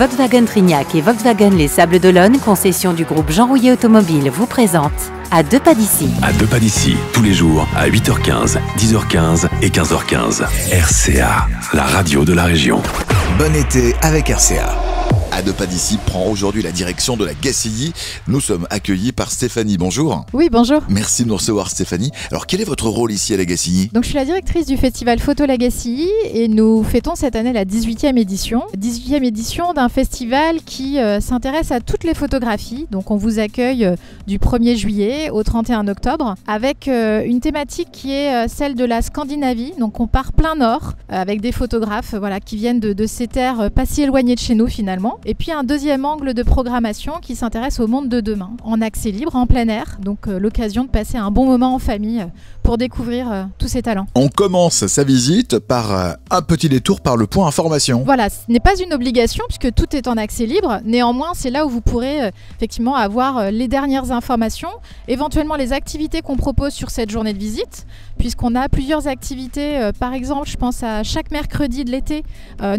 Volkswagen Trignac et Volkswagen Les Sables d'Olonne, concession du groupe Jean Rouillet Automobile, vous présente À deux pas d'ici. À deux pas d'ici, tous les jours à 8h15, 10h15 et 15h15. RCA, la radio de la région. Bon été avec RCA. À deux pas d'ici prend aujourd'hui la direction de la Gacilly. Nous sommes accueillis par Stéphanie. Bonjour. Oui, bonjour. Merci de nous recevoir, Stéphanie. Alors, quel est votre rôle ici à la Gacilly ? Donc, je suis la directrice du festival Photo La Gacilly et nous fêtons cette année la 18e édition. 18e édition d'un festival qui s'intéresse à toutes les photographies. Donc, on vous accueille du 1er juillet au 31 octobre avec une thématique qui est celle de la Scandinavie. Donc, on part plein nord avec des photographes qui viennent de ces terres pas si éloignées de chez nous finalement. Et puis un deuxième angle de programmation qui s'intéresse au monde de demain, en accès libre, en plein air. Donc l'occasion de passer un bon moment en famille pour découvrir tous ces talents. On commence sa visite par un petit détour par le point information. Voilà, ce n'est pas une obligation puisque tout est en accès libre. Néanmoins, c'est là où vous pourrez effectivement avoir les dernières informations, éventuellement les activités qu'on propose sur cette journée de visite, puisqu'on a plusieurs activités. Par exemple, je pense à chaque mercredi de l'été,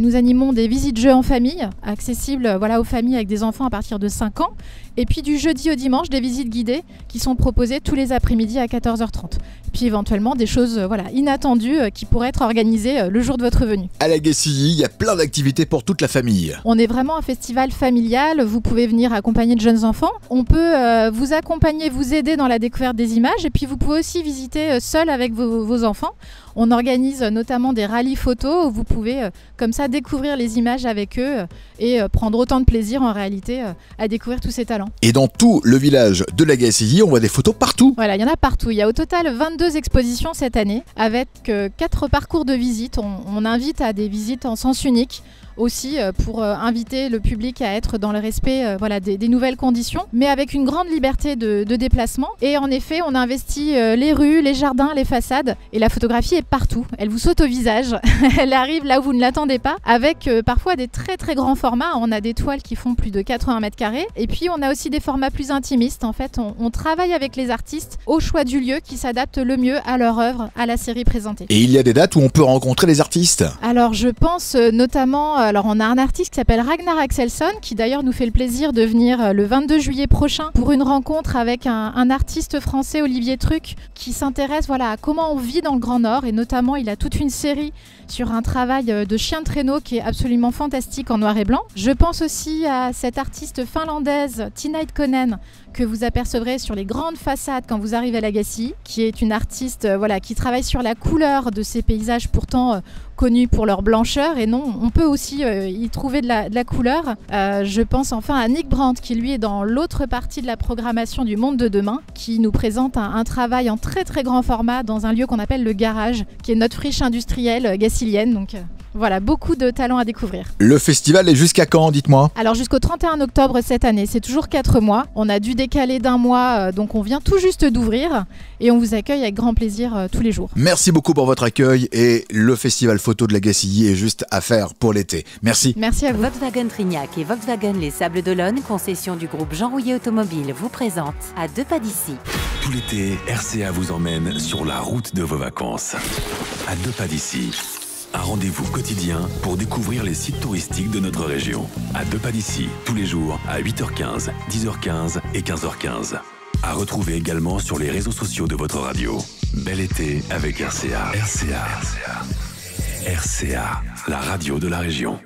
nous animons des visites jeux en famille, accessibles aux familles avec des enfants à partir de 5 ans. Et puis du jeudi au dimanche, des visites guidées qui sont proposées tous les après-midi à 14h30. Puis éventuellement des choses inattendues qui pourraient être organisées le jour de votre venue. À la Gacilly, il y a plein d'activités pour toute la famille. On est vraiment un festival familial. Vous pouvez venir accompagner de jeunes enfants. On peut vous accompagner, vous aider dans la découverte des images. Et puis vous pouvez aussi visiter seul avec vos enfants. On organise notamment des rallyes photos où vous pouvez comme ça découvrir les images avec eux et prendre autant de plaisir en réalité à découvrir tous ces talents. Et dans tout le village de la Gacilly, on voit des photos partout. Voilà, il y en a partout. Il y a au total 22 expositions cette année avec 4 parcours de visite. On invite à des visites en sens unique aussi pour inviter le public à être dans le respect des nouvelles conditions, mais avec une grande liberté de déplacement. Et en effet, on investit les rues, les jardins, les façades, et la photographie est partout. Elle vous saute au visage, elle arrive là où vous ne l'attendez pas, avec parfois des très très grands formats. On a des toiles qui font plus de 80 mètres carrés, et puis on a aussi des formats plus intimistes. En fait, on travaille avec les artistes au choix du lieu qui s'adapte le mieux à leur œuvre, à la série présentée. Et il y a des dates où on peut rencontrer les artistes. Alors je pense notamment, on a un artiste qui s'appelle Ragnar Axelsson qui d'ailleurs nous fait le plaisir de venir le 22 juillet prochain pour une rencontre avec un artiste français, Olivier Truc, qui s'intéresse à comment on vit dans le Grand Nord, et notamment il a toute une série sur un travail de chien de traîneau qui est absolument fantastique en noir et blanc. Je pense aussi à cette artiste finlandaise Tina Itkonen que vous apercevrez sur les grandes façades quand vous arrivez à la Gacilly, qui est une artiste qui travaille sur la couleur de ces paysages pourtant connus pour leur blancheur. Et non, on peut aussi y trouver de la couleur. Je pense enfin à Nick Brandt qui lui est dans l'autre partie de la programmation du Monde de Demain, qui nous présente un travail en très très grand format dans un lieu qu'on appelle le Garage, qui est notre friche industrielle gacillienne. Donc voilà, beaucoup de talents à découvrir. Le festival est jusqu'à quand, dites-moi ? Alors jusqu'au 31 octobre cette année, c'est toujours 4 mois. On a dû décaler d'un mois, donc on vient tout juste d'ouvrir et on vous accueille avec grand plaisir tous les jours. Merci beaucoup pour votre accueil, et le festival photo de la Gacilly est juste à faire pour l'été. Merci. Merci à vous. Volkswagen Trignac et Volkswagen Les Sables d'Olonne, concession du groupe Jean Rouillet Automobile, vous présente À deux pas d'ici. Tout l'été, RCA vous emmène sur la route de vos vacances. À deux pas d'ici. Un rendez-vous quotidien pour découvrir les sites touristiques de notre région. À deux pas d'ici, tous les jours à 8h15, 10h15 et 15h15. À retrouver également sur les réseaux sociaux de votre radio. Bel été avec RCA. RCA, la radio de la région.